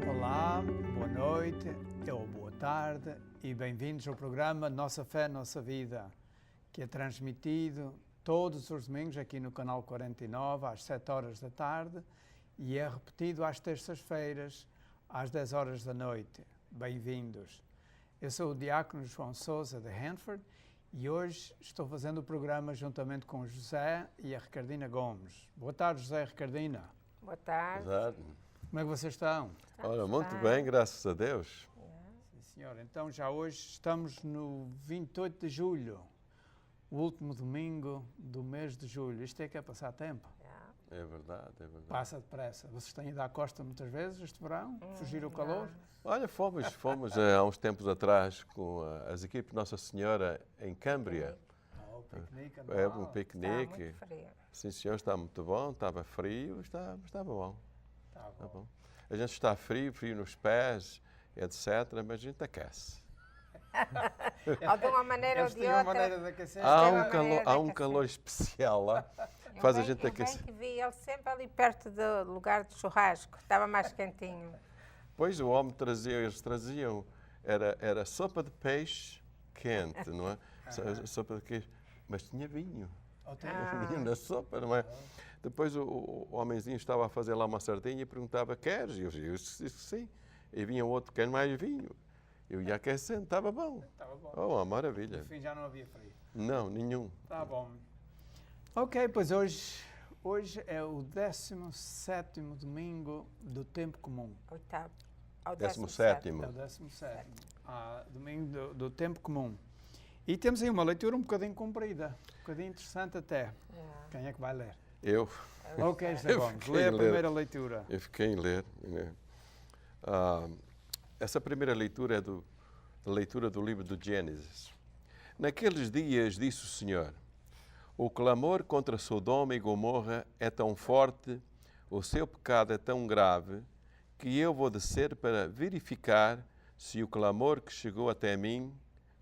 Olá, boa noite ou boa tarde e bem-vindos ao programa Nossa Fé, Nossa Vida, que é transmitido todos os domingos aqui no canal 49 às 7 horas da tarde e é repetido às terças-feiras às 10 horas da noite. Bem-vindos. Eu sou o diácono João Sousa de Hanford e hoje estou fazendo o programa juntamente com o José e a Ricardina Gomes. Boa tarde, José e Ricardina. Boa tarde. Exato. Como é que vocês estão? Olha, muito bem, graças a Deus. Sim, senhor. Então, já hoje estamos no 28 de julho, o último domingo do mês de julho. Isto é que é passar tempo. É verdade, é verdade. Passa depressa. Vocês têm ido à costa muitas vezes este verão? Fugir o calor? Olha, fomos há uns tempos atrás com as equipes Nossa Senhora em Câmbria. Oh, piquenique, É anual. um Está piquenique. muito frio. Sim, senhor, está muito bom, estava frio, estava bom. Tá Está bom. bom. A gente está frio nos pés, etc., mas a gente aquece. De uma maneira ou Eles de têm uma outra. maneira de aquecer. Há uma um calor, maneira de há um aquecer. calor especial lá, Eu faz a bem- gente eu bem aquecer. que vi ele sempre ali perto do lugar de churrasco. Estava mais quentinho. Pois o homem eles traziam, era sopa de peixe quente, não é? Sopa de queijo, mas tinha vinho. Oh, tem- Vinho na sopa, não é? Depois o homenzinho estava a fazer lá uma sardinha e perguntava, queres? Eu disse que sim. E vinha outro, quer mais vinho? Eu ia aquecendo, estava bom. Estava bom. Oh, uma maravilha. No fim já não havia frio. Não, nenhum. Tá bom. Ok, pois hoje é o 17º domingo do tempo comum. Oitavo. Ao 17º. É o 17º. Domingo do tempo comum. E temos aí uma leitura um bocadinho comprida, um bocadinho interessante até. Quem é que vai ler? Eu Ok, José Eu Gomes, fiquei lê a a ler. primeira leitura. fiquei em ler. Né? Essa primeira leitura é da leitura do livro do Gênesis. Naqueles dias, disse o Senhor, o clamor contra Sodoma e Gomorra é tão forte, o seu pecado é tão grave, que eu vou descer para verificar se o clamor que chegou até mim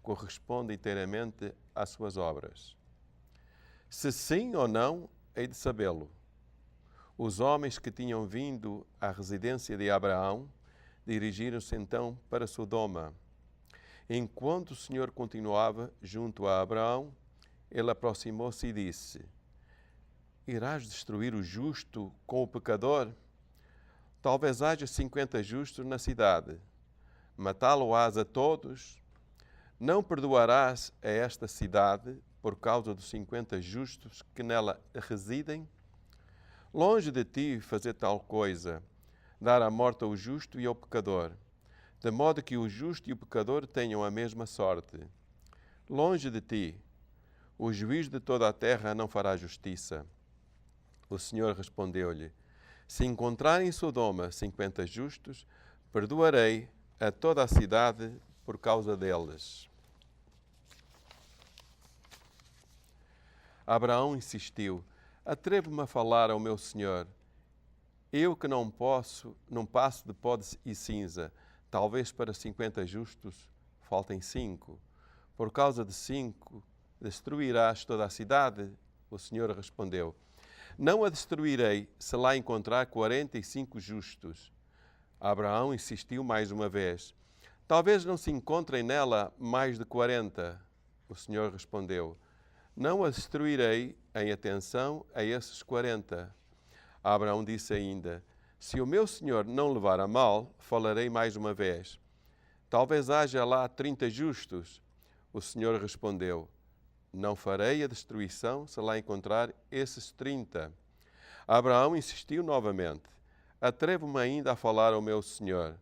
corresponde inteiramente às suas obras. Se sim ou não, hei de sabê-lo. Os homens que tinham vindo à residência de Abraão dirigiram-se então para Sodoma. Enquanto o Senhor continuava junto a Abraão, ele aproximou-se e disse, irás destruir o justo com o pecador? Talvez haja 50 justos na cidade. Matá-lo-ás a todos? Não perdoarás a esta cidade por causa dos 50 justos que nela residem? Longe de ti fazer tal coisa, dar a morte ao justo e ao pecador, de modo que o justo e o pecador tenham a mesma sorte. Longe de ti, o juiz de toda a terra não fará justiça. O Senhor respondeu-lhe, se encontrar em Sodoma 50 justos, perdoarei a toda a cidade por causa deles. Abraão insistiu, atrevo-me a falar ao meu senhor. Eu que não passo de pó e cinza, talvez para 50 justos faltem 5. Por causa de 5, destruirás toda a cidade? O Senhor respondeu, não a destruirei se lá encontrar 45 justos. Abraão insistiu mais uma vez, talvez não se encontrem nela mais de 40. O Senhor respondeu, não a destruirei em atenção a esses 40. Abraão disse ainda, se o meu senhor não levar a mal, falarei mais uma vez. Talvez haja lá 30 justos. O Senhor respondeu, não farei a destruição se lá encontrar esses 30. Abraão insistiu novamente, atrevo-me ainda a falar ao meu senhor.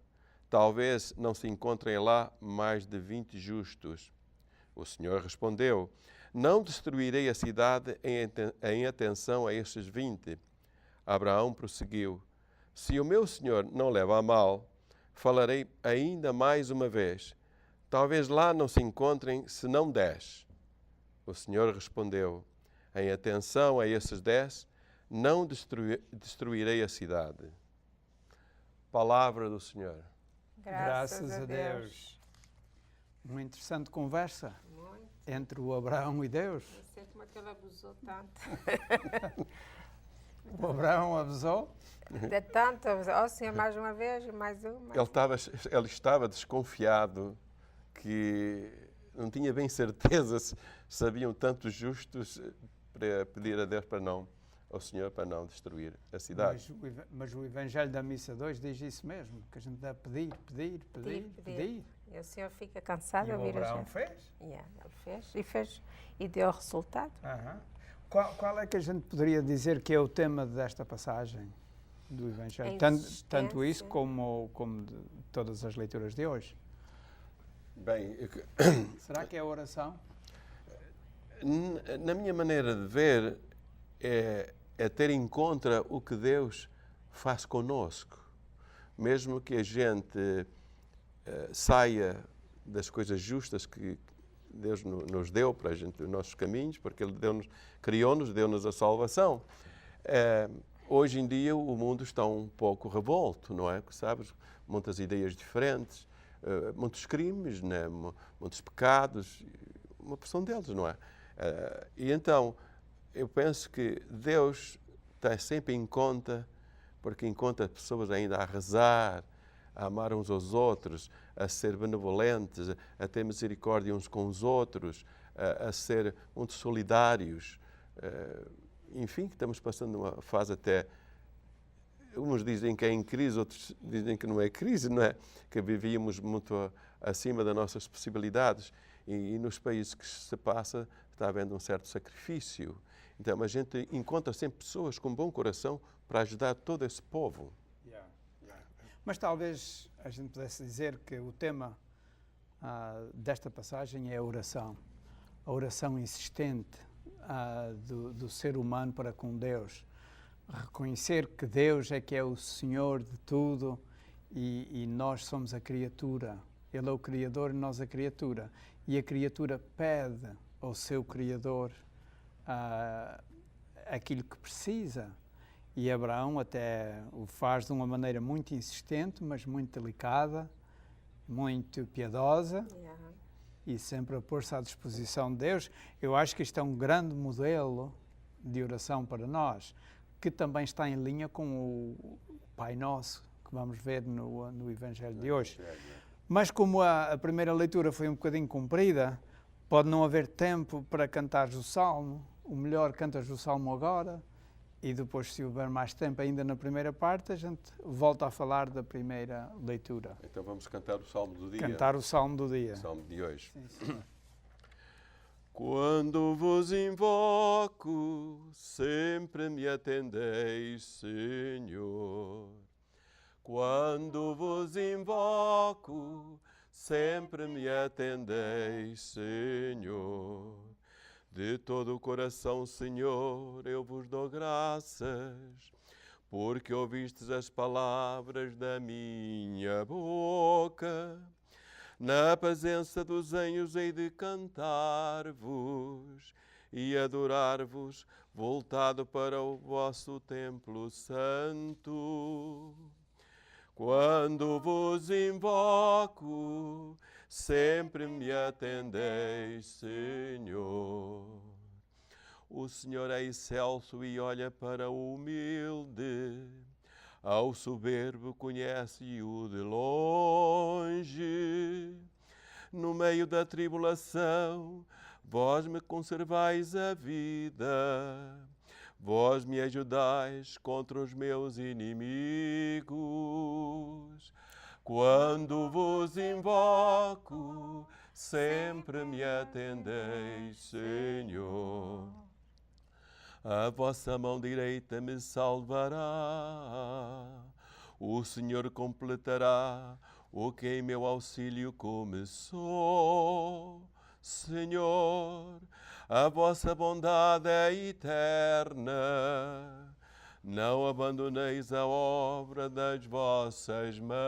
Talvez não se encontrem lá mais de 20 justos. O Senhor respondeu, não destruirei a cidade em atenção a estes 20. Abraão prosseguiu, se o meu senhor não leva a mal, falarei ainda mais uma vez. Talvez lá não se encontrem senão 10. O Senhor respondeu, em atenção a esses 10, não destruirei a cidade. Palavra do Senhor. Graças a Deus. Uma interessante conversa Muito. entre o Abraão e Deus. Não sei como é que ele abusou tanto. O Abraão avisou? De tanto, ó Senhor, mais uma vez, mais uma. Ele estava desconfiado que não tinha bem certeza se sabiam tantos justos para pedir a Deus ao Senhor para não destruir a cidade. Mas o Evangelho da Missa 2 diz isso mesmo, que a gente deve pedir. E o Senhor fica cansado de E o ouvir a Abraão gente. fez? Yeah, ele fez e deu resultado. Aham. Qual é que a gente poderia dizer que é o tema desta passagem do Evangelho? Tanto isso como de todas as leituras de hoje. Bem, Será que é a oração? na minha maneira de ver, é ter em conta o que Deus faz conosco. Mesmo que a gente saia das coisas justas que Deus nos deu para a gente, os nossos caminhos, porque Ele criou-nos, deu-nos a salvação. Hoje em dia o mundo está um pouco revolto, não é? Sabes? Muitas ideias diferentes, muitos crimes, né? Muitos pecados, uma porção deles, não é? E então, eu penso que Deus está sempre em conta, porque encontra pessoas ainda a rezar, a amar uns aos outros, a ser benevolentes, a ter misericórdia uns com os outros, a ser muito solidários. Enfim, estamos passando uma fase até... Uns dizem que é em crise, outros dizem que não é crise, não é? Que vivíamos muito acima das nossas possibilidades. E nos países que se passa, está havendo um certo sacrifício. Então, a gente encontra sempre pessoas com bom coração para ajudar todo esse povo. Mas talvez a gente pudesse dizer que o tema desta passagem é a oração insistente do ser humano para com Deus. Reconhecer que Deus é que é o Senhor de tudo e nós somos a criatura. Ele é o Criador e nós a criatura. E a criatura pede ao seu Criador aquilo que precisa. E Abraão até o faz de uma maneira muito insistente, mas muito delicada, muito piedosa, e sempre a pôr-se à disposição de Deus. Eu acho que isto é um grande modelo de oração para nós, que também está em linha com o Pai Nosso, que vamos ver no Evangelho de hoje. Mas como a primeira leitura foi um bocadinho comprida, pode não haver tempo para cantares o Salmo. O melhor, cantas o Salmo agora, e depois, se houver mais tempo ainda na primeira parte, a gente volta a falar da primeira leitura. Então vamos cantar o Salmo do dia. Cantar o Salmo do dia. O Salmo de hoje. Sim, senhor. Quando vos invoco, sempre me atendeis, Senhor. Quando vos invoco, sempre me atendeis, Senhor. De todo o coração, Senhor, eu vos dou graças, porque ouvistes as palavras da minha boca. Na presença dos anjos hei de cantar-vos e adorar-vos, voltado para o vosso templo santo. Quando vos invoco, sempre me atendeis, Senhor. O Senhor é excelso e olha para o humilde, ao soberbo conhece-o de longe. No meio da tribulação, vós me conservais a vida. Vós me ajudais contra os meus inimigos. Quando vos invoco, sempre me atendeis, Senhor. A vossa mão direita me salvará. O Senhor completará o que em meu auxílio começou. Senhor, a vossa bondade é eterna. Não abandoneis a obra das vossas mãos.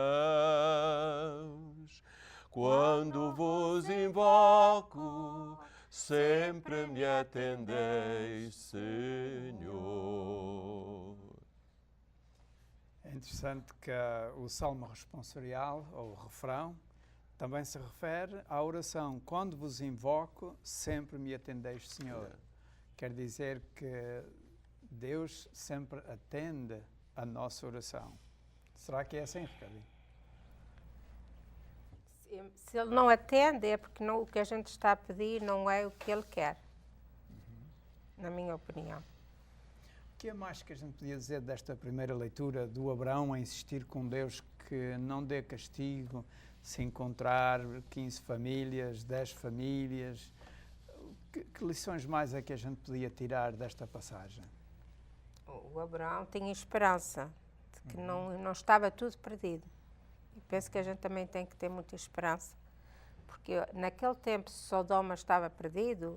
Quando vos invoco, sempre me atendeis, Senhor. É interessante que o Salmo responsorial, ou o refrão, também se refere à oração. Quando vos invoco, sempre me atendeis, Senhor. Quer dizer que Deus sempre atende a nossa oração. Será que é assim, Ricardinho? Se ele não atende, é porque o que a gente está a pedir não é o que ele quer, na minha opinião. O que é mais que a gente podia dizer desta primeira leitura do Abraão a insistir com Deus que não dê castigo se encontrar 15 famílias, 10 famílias? Que lições mais é que a gente podia tirar desta passagem? O Abraão tinha esperança de que não estava tudo perdido. E penso que a gente também tem que ter muita esperança, porque naquele tempo, se Sodoma estava perdida,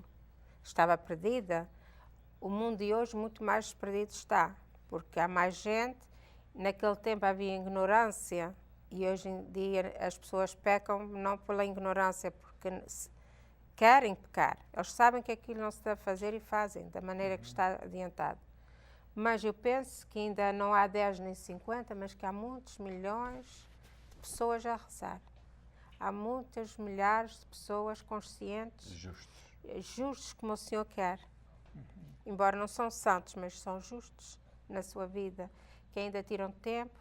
o mundo de hoje muito mais perdido está, porque há mais gente. Naquele tempo havia ignorância e hoje em dia as pessoas pecam não pela ignorância, porque querem pecar. Eles sabem que aquilo não se deve fazer e fazem da maneira que está adiantado. Mas eu penso que ainda não há 10 nem 50, mas que há muitos milhões de pessoas a rezar. Há muitas milhares de pessoas conscientes, justos como o Senhor quer. Embora não são santos, mas são justos na sua vida, que ainda tiram tempo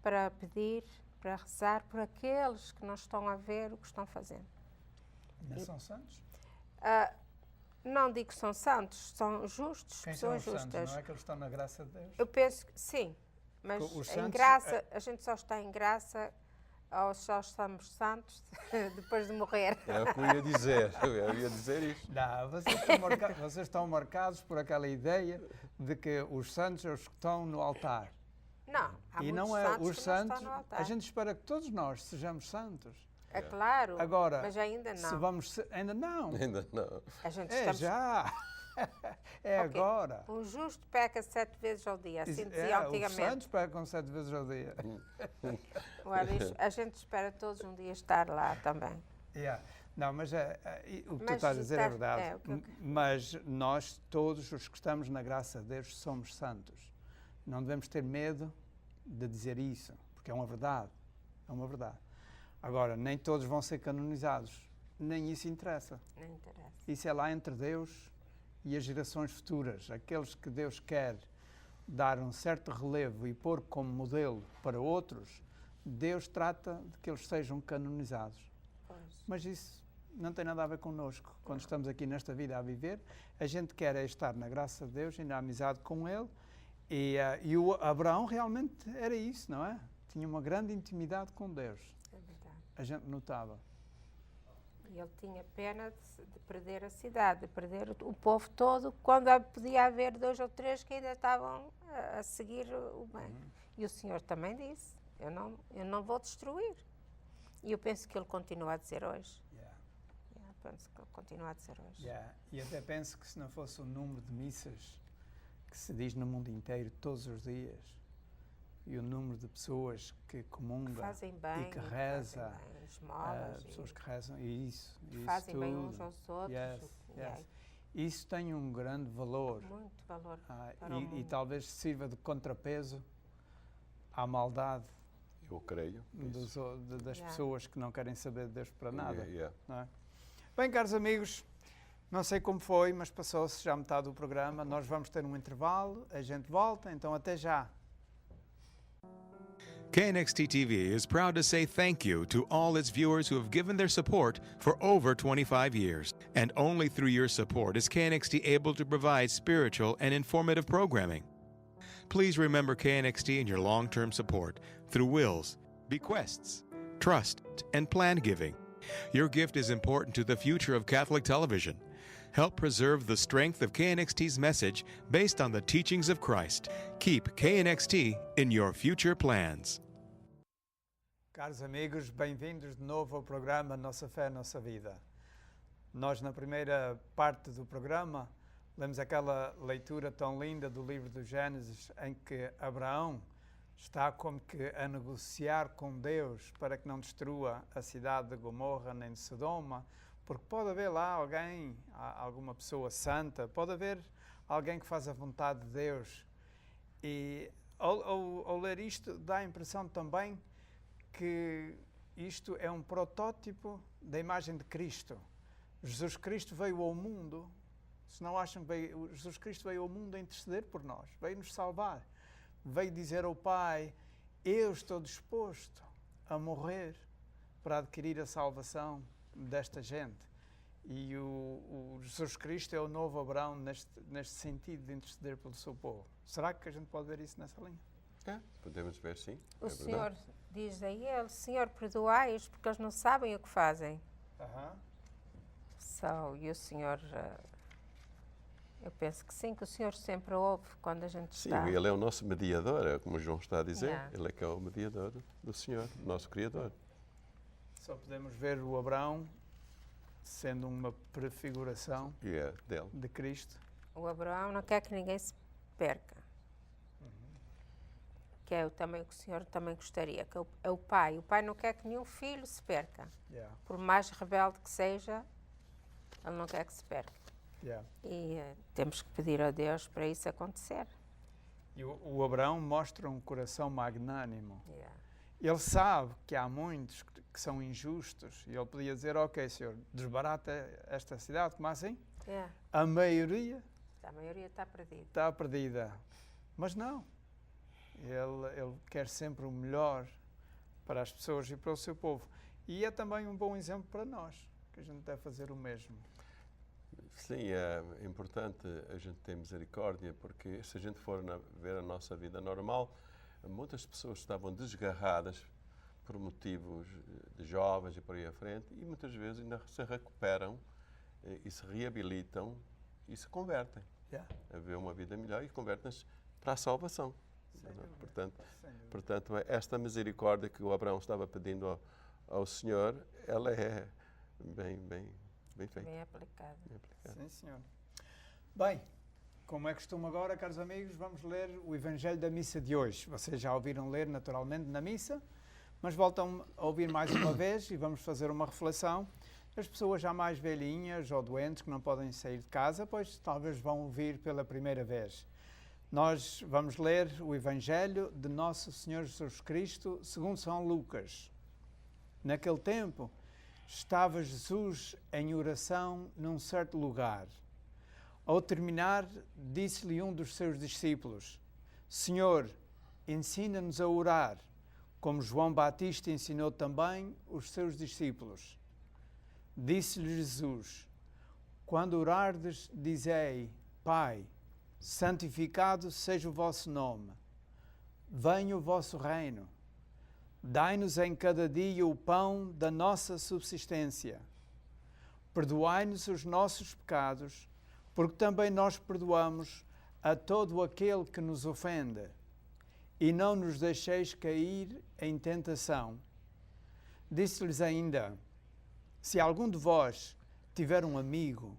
para pedir, para rezar por aqueles que não estão a ver o que estão fazendo. Não são santos? Não digo que são santos, são justos, Quem pessoas são os justas. santos? Não é que eles estão na graça de Deus? Eu penso que sim, mas Os em santos, graça, a gente só está em graça ou só estamos santos depois de morrer. É o que eu ia dizer, isto. Não, vocês estão marcados por aquela ideia de que os santos são os que estão no altar. Não, há E muitos não é santos os que santos. não estão no altar. A gente espera que todos nós sejamos santos. É claro, Agora, mas ainda não. se vamos ser, ainda não. Ainda não. A gente É estamos... já. É Ok. agora. Um justo peca 7 vezes ao dia, assim dizia Os antigamente. santos pecam 7 vezes ao dia. A gente espera todos um dia estar lá também. Yeah. Não, mas o que tu Mas estás a dizer é está- verdade. é, o que eu- Mas nós, todos os que estamos na graça de Deus, somos santos. Não devemos ter medo de dizer isso, porque é uma verdade. É uma verdade. Agora, nem todos vão ser canonizados. Nem isso interessa. Não interessa. Isso é lá entre Deus e as gerações futuras. Aqueles que Deus quer dar um certo relevo e pôr como modelo para outros, Deus trata de que eles sejam canonizados. Pois. Mas isso não tem nada a ver connosco. Quando estamos aqui nesta vida a viver, a gente quer é estar na graça de Deus e na amizade com Ele. E o Abraão realmente era isso, não é? Tinha uma grande intimidade com Deus. É verdade. A gente notava. E ele tinha pena de perder a cidade, de perder o povo todo, quando podia haver 2 ou 3 que ainda estavam a seguir o bem. E o Senhor também disse, eu não vou destruir. E eu penso que ele continua a dizer hoje. Penso que ele continua a dizer hoje. E até penso que se não fosse o número de missas que se diz no mundo inteiro todos os dias, e o número de pessoas que comungam Que fazem bem, e que reza, fazem bem, esmolas, pessoas que rezam, e isso fazem tudo. bem uns aos outros. Yes. Isso tem um grande valor. Muito valor para o E mundo. talvez sirva de contrapeso à maldade Eu creio. das pessoas que não querem saber de Deus para nada. Yeah. Não é? Bem, caros amigos, não sei como foi, mas passou-se já metade do programa. Nós vamos ter um intervalo, a gente volta, então até já. KNXT TV is proud to say thank you to all its viewers who have given their support for over 25 years. And only through your support is KNXT able to provide spiritual and informative programming. Please remember KNXT in your long-term support through wills, bequests, trust, and plan giving. Your gift is important to the future of Catholic television. Help preserve the strength of KNXT's message based on the teachings of Christ. Keep KNXT in your future plans. Caros amigos, bem-vindos de novo ao programa Nossa Fé, Nossa Vida. Nós, na primeira parte do programa, lemos aquela leitura tão linda do livro do Gênesis, em que Abraão está como que a negociar com Deus para que não destrua a cidade de Gomorra nem de Sodoma, porque pode haver lá alguém, alguma pessoa santa, pode haver alguém que faz a vontade de Deus. E ao ler isto, dá a impressão também que isto é um protótipo da imagem de Cristo. Jesus Cristo veio ao mundo Se não acham que Jesus Cristo veio ao mundo a interceder por nós, veio nos salvar, veio dizer ao Pai, eu estou disposto a morrer para adquirir a salvação desta gente. E o Jesus Cristo é o novo Abraão neste sentido de interceder pelo seu povo. Será que a gente pode ver isso nessa linha? É, podemos ver, sim. O Senhor diz a ele, Senhor, perdoai-os porque eles não sabem o que fazem. E o Senhor, eu penso que sim, que o Senhor sempre ouve quando a gente está. Sim, Ele é o nosso mediador, é como João está a dizer. Yeah. Ele é que é o mediador do Senhor, nosso Criador. Só podemos ver o Abraão sendo uma prefiguração Dele. de Cristo. O Abraão não quer que ninguém se perca. Que é também o que o Senhor também gostaria, que é o Pai. O Pai não quer que nenhum filho se perca. Yeah. Por mais rebelde que seja, Ele não quer que se perca. Yeah. E temos que pedir a Deus para isso acontecer. E o Abraão mostra um coração magnânimo. Yeah. Ele sabe que há muitos que são injustos. E ele podia dizer, ok, Senhor, desbarata esta cidade, como assim? Yeah. A maioria está perdida. está perdida. Mas não. Ele quer sempre o melhor para as pessoas e para o seu povo. E é também um bom exemplo para nós, que a gente deve fazer o mesmo. Sim, é importante a gente ter misericórdia, porque se a gente for ver a nossa vida normal, muitas pessoas estavam desgarradas por motivos de jovens e por aí à frente, e muitas vezes ainda se recuperam e se reabilitam e se convertem a ver uma vida melhor e convertem-se para a salvação. Portanto, esta misericórdia que o Abraão estava pedindo ao Senhor, ela é bem feita. Bem aplicada. Sim, senhor. Bem, como é costume agora, caros amigos, vamos ler o Evangelho da missa de hoje. Vocês já ouviram ler naturalmente na missa, mas voltam a ouvir mais uma vez e vamos fazer uma reflexão. As pessoas já mais velhinhas ou doentes que não podem sair de casa, pois talvez vão ouvir pela primeira vez. Nós vamos ler o Evangelho de Nosso Senhor Jesus Cristo, segundo São Lucas. Naquele tempo, estava Jesus em oração num certo lugar. Ao terminar, disse-lhe um dos seus discípulos, Senhor, ensina-nos a orar, como João Batista ensinou também os seus discípulos. Disse-lhe Jesus, quando orardes, dizei, Pai, santificado seja o vosso nome. Venha o vosso reino. Dai-nos em cada dia o pão da nossa subsistência. Perdoai-nos os nossos pecados, porque também nós perdoamos a todo aquele que nos ofende. E não nos deixeis cair em tentação. Disse-lhes ainda, se algum de vós tiver um amigo,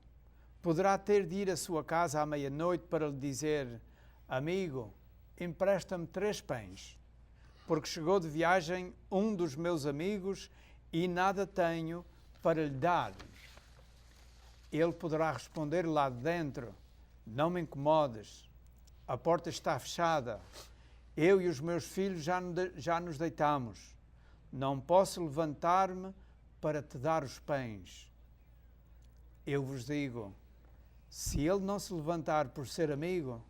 poderá ter de ir à sua casa à meia-noite para lhe dizer, amigo, empresta-me 3 pães, porque chegou de viagem um dos meus amigos e nada tenho para lhe dar. Ele poderá responder lá de dentro, não me incomodes, a porta está fechada, eu e os meus filhos já nos deitamos, não posso levantar-me para te dar os pães. Eu vos digo, se ele não se levantar por ser amigo,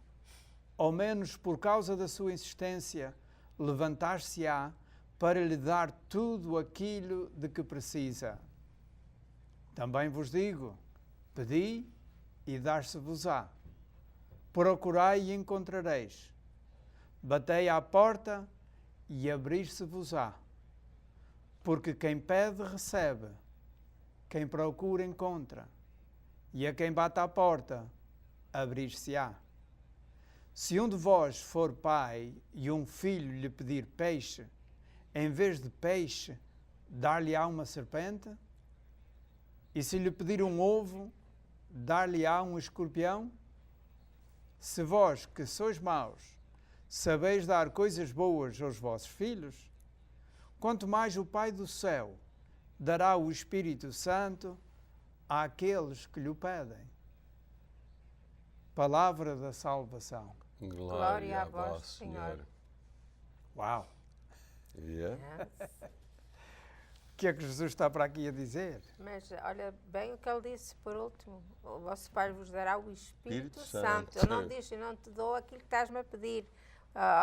ao menos por causa da sua insistência, levantar-se-á para lhe dar tudo aquilo de que precisa. Também vos digo, pedi e dar-se-vos-á. Procurai e encontrareis. Batei à porta e abrir-se-vos-á. Porque quem pede, recebe. Quem procura, encontra. E a quem bate à porta, abrir-se-á. Se um de vós for pai e um filho lhe pedir peixe, em vez de peixe, dar-lhe-á uma serpente? E se lhe pedir um ovo, dar-lhe-á um escorpião? Se vós, que sois maus, sabeis dar coisas boas aos vossos filhos, quanto mais o Pai do céu dará o Espírito Santo àqueles que lhe pedem. Palavra da salvação. Glória a vós, Senhor. Uau! Yeah. Yes. que é que Jesus está para aqui a dizer? Mas olha bem o que ele disse por último. O vosso Pai vos dará o Espírito Espírito Santo. Santo. Ele não diz, eu não te dou aquilo que estás-me a pedir.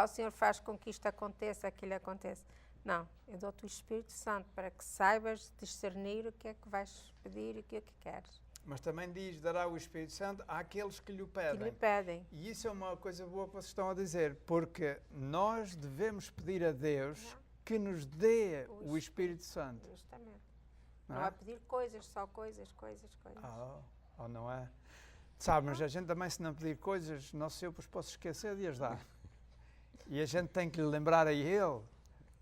O Senhor faz com que isto aconteça, aquilo aconteça. Não, eu dou-te o Espírito Santo para que saibas discernir o que é que vais pedir e o que é que queres. Mas também diz, dará o Espírito Santo àqueles que lhe o Que pedem. lhe pedem. E isso é uma coisa boa que vocês estão a dizer, porque nós devemos pedir a Deus que nos dê o Espírito Santo. Justamente. Não Não é? a pedir coisas, só coisas. Ou não é? Sabe, mas a gente também, se não pedir coisas, Nosso Senhor pode se esquecer de as dar. E a gente tem que lhe lembrar a Ele.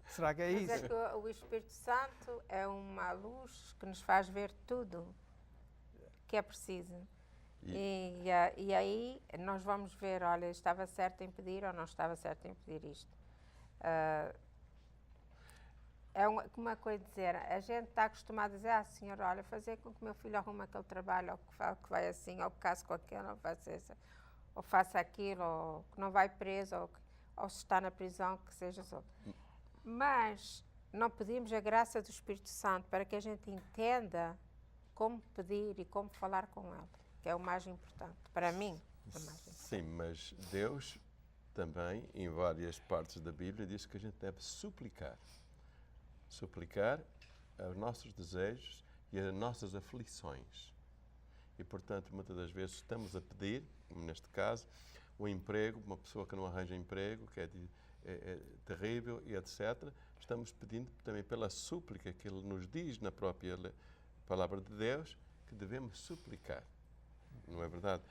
Será que é Mas isso? é que o Espírito Santo é uma luz que nos faz ver tudo que é preciso. E aí nós vamos ver, olha, estava certo em pedir ou não estava certo em pedir isto. É uma coisa dizer, a gente está acostumado a dizer, Senhor, olha, fazer com que o meu filho arrume aquele trabalho, ou que vai assim, ou que case com aquele, ou faça aquilo, ou que não vai preso, ou se está na prisão, que seja outro. Mas não pedimos a graça do Espírito Santo para que a gente entenda como pedir e como falar com Ele, que é o mais importante. Para mim, é o mais importante. Sim, mas Deus também, em várias partes da Bíblia, diz que a gente deve suplicar. Suplicar os nossos desejos e as nossas aflições. E, portanto, muitas das vezes estamos a pedir, como neste caso, um emprego, uma pessoa que não arranja emprego, que é terrível e etc. Estamos pedindo também pela súplica que Ele nos diz na própria Palavra de Deus, que devemos suplicar. Não é verdade?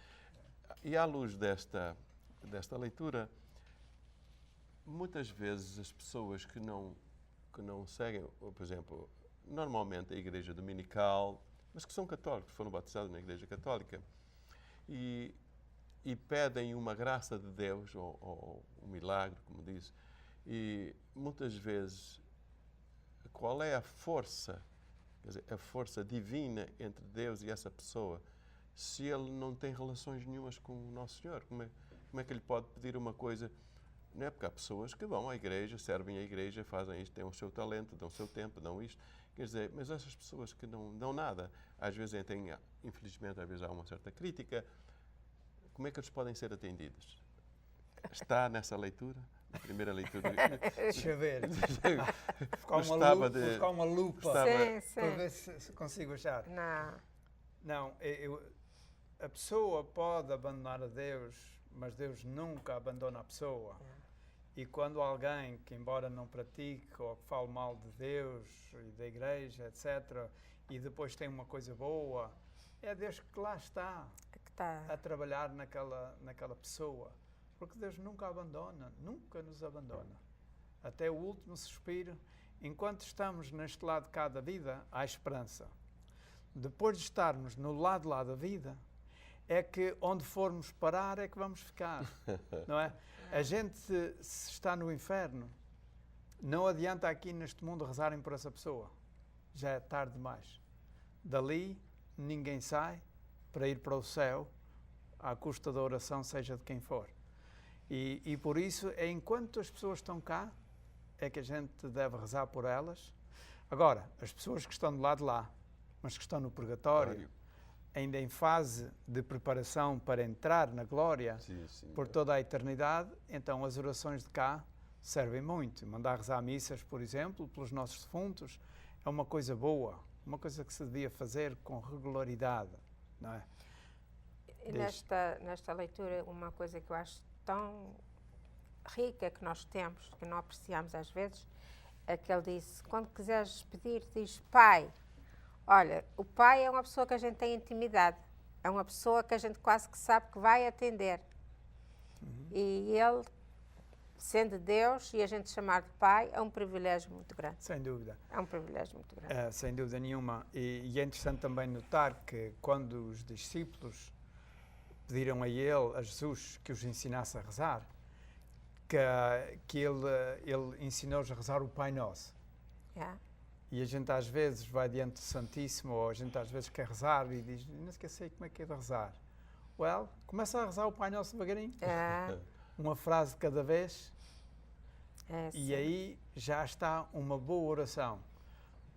E à luz desta leitura, muitas vezes as pessoas que não seguem, por exemplo, normalmente a Igreja Dominical, mas que são católicos, foram batizados na Igreja Católica, e pedem uma graça de Deus, ou um milagre, como diz, e muitas vezes, qual é a força, quer dizer, a força divina entre Deus e essa pessoa, se ele não tem relações nenhumas com o Nosso Senhor? Como é que ele pode pedir uma coisa? Não é porque há pessoas que vão à igreja, servem à igreja, fazem isto, têm o seu talento, dão o seu tempo, dão isto. Quer dizer, mas essas pessoas que não dão nada, às vezes infelizmente, às vezes há uma certa crítica. Como é que eles podem ser atendidos? Está nessa leitura? Na primeira leitura? Deixa eu ver. Vou ficar uma lupa Sim. para ver se consigo achar. Não. A pessoa pode abandonar a Deus, mas Deus nunca abandona a pessoa. E quando alguém que, embora não pratique ou que fale mal de Deus e da igreja, etc., e depois tem uma coisa boa, é Deus que lá está a trabalhar naquela pessoa. Porque Deus nunca abandona, nunca nos abandona. Até o último suspiro, enquanto estamos neste lado de cada vida, há esperança. Depois de estarmos no lado lá da vida, é que onde formos parar é que vamos ficar, não é? A gente, se está no inferno, não adianta aqui neste mundo rezarem por essa pessoa. Já é tarde demais. Dali, ninguém sai para ir para o céu, à custa da oração, seja de quem for. E por isso, enquanto as pessoas estão cá, é que a gente deve rezar por elas. Agora, as pessoas que estão do lado de lá, mas que estão no purgatório, ainda em fase de preparação para entrar na glória, por toda a eternidade, então as orações de cá servem muito. Mandar rezar missas, por exemplo, pelos nossos defuntos, é uma coisa boa, uma coisa que se devia fazer com regularidade, não é? E nesta leitura, uma coisa que eu acho tão rica que nós temos, que não apreciamos às vezes, é que ele disse, quando quiseres pedir, diz Pai. Olha, o Pai é uma pessoa que a gente tem intimidade, é uma pessoa que a gente quase que sabe que vai atender. E Ele, sendo Deus, e a gente chamar de Pai, é um privilégio muito grande. Sem dúvida. É um privilégio muito grande. Sem dúvida nenhuma. E é interessante também notar que quando os discípulos pediram a Jesus, que os ensinasse a rezar, que ele ensinou-os a rezar o Pai Nosso. E a gente às vezes vai diante do Santíssimo, ou a gente às vezes quer rezar e diz, não esqueci como é que é de rezar. Começa a rezar o Pai Nosso devagarinho. Uma frase de cada vez. E aí já está uma boa oração.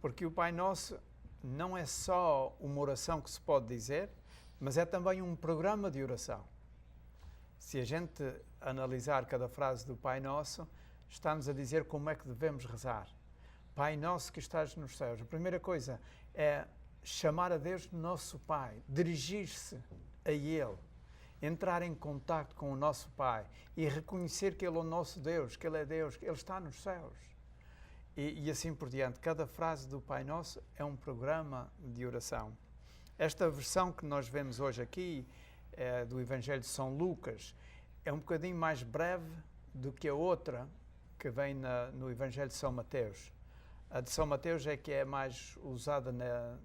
Porque o Pai Nosso não é só uma oração que se pode dizer, mas é também um programa de oração. Se a gente analisar cada frase do Pai Nosso, está-nos a dizer como é que devemos rezar. Pai Nosso que estás nos céus. A primeira coisa é chamar a Deus nosso Pai, dirigir-se a Ele, entrar em contacto com o nosso Pai e reconhecer que Ele é o nosso Deus, que Ele é Deus, que Ele está nos céus. E assim por diante. Cada frase do Pai Nosso é um programa de oração. Esta versão que nós vemos hoje aqui, do Evangelho de São Lucas, é um bocadinho mais breve do que a outra que vem no Evangelho de São Mateus. A de São Mateus é que é mais usada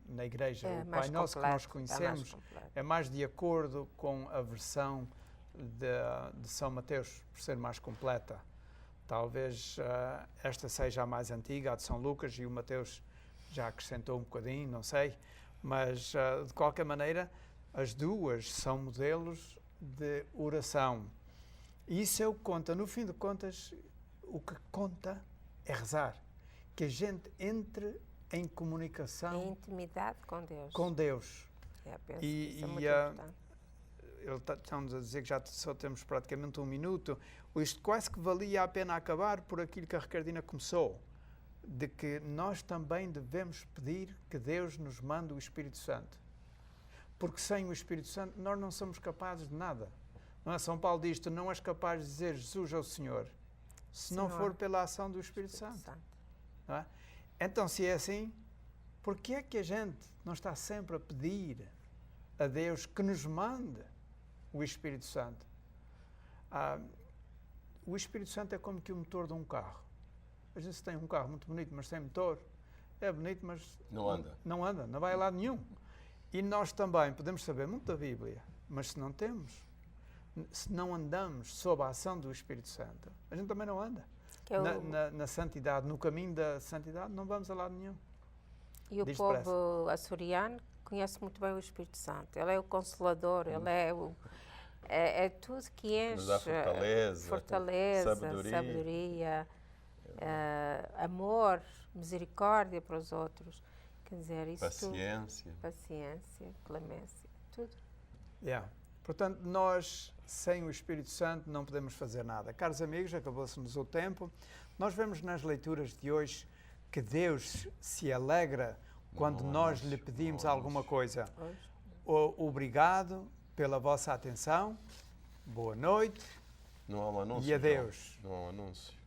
na igreja. O Pai Nosso que nós conhecemos é mais de acordo com a versão de São Mateus, por ser mais completa. Talvez esta seja a mais antiga, a de São Lucas, e o Mateus já acrescentou um bocadinho, não sei. Mas, de qualquer maneira, as duas são modelos de oração. E isso é o que conta. No fim de contas, o que conta é rezar. Que a gente entre em comunicação. Em intimidade com Deus. Com Deus. Penso que isso é muito importante. Estamos a dizer que já só temos praticamente 1 minuto. Isto quase que valia a pena acabar por aquilo que a Ricardina começou. De que nós também devemos pedir que Deus nos mande o Espírito Santo. Porque sem o Espírito Santo nós não somos capazes de nada. Não é? São Paulo diz: tu não és capaz de dizer Jesus é o Senhor, se não for pela ação do Espírito Santo. Não é? Então, se é assim, por que é que a gente não está sempre a pedir a Deus que nos mande o Espírito Santo? O Espírito Santo é como que o motor de um carro. A gente tem um carro muito bonito, mas sem motor. É bonito, mas não anda. Não anda, não vai a lado nenhum. E nós também podemos saber muito da Bíblia, mas se não temos, se não andamos sob a ação do Espírito Santo, a gente também não anda. Na santidade, no caminho da santidade, não vamos a lado nenhum. E o povo açoriano conhece muito bem o Espírito Santo. Ele é o Consolador, ele é tudo que enche. Nos dá fortaleza, sabedoria. Amor, misericórdia para os outros. Quer dizer, isso paciência. Tudo. Paciência, clemência, tudo. Portanto, nós, sem o Espírito Santo, não podemos fazer nada. Caros amigos, acabou-se-nos o tempo. Nós vemos nas leituras de hoje que Deus se alegra quando nós lhe pedimos alguma coisa. Obrigado pela vossa atenção. Boa noite. Não há um anúncio. E adeus. Não há um anúncio.